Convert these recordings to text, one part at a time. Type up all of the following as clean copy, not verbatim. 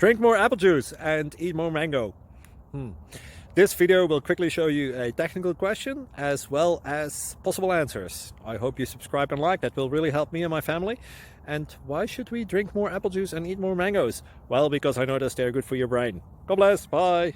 Drink more apple juice and eat more mango. This video will quickly show you a technical question as well as possible answers. I hope you subscribe and like, that will really help me and my family. And why should we drink more apple juice and eat more mangoes? Well, because I noticed they're good for your brain. God bless, bye!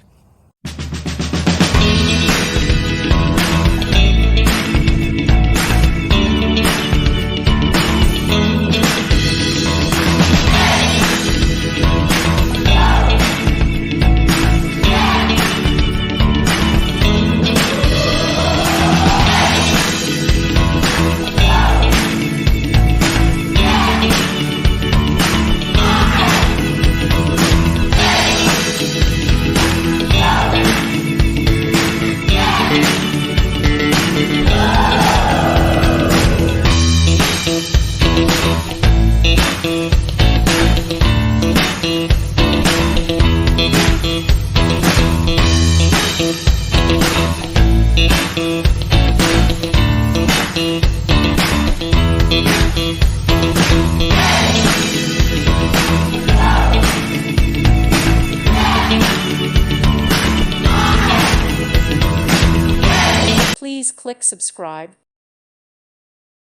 Please click subscribe.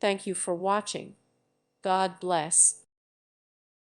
Thank you for watching. God bless.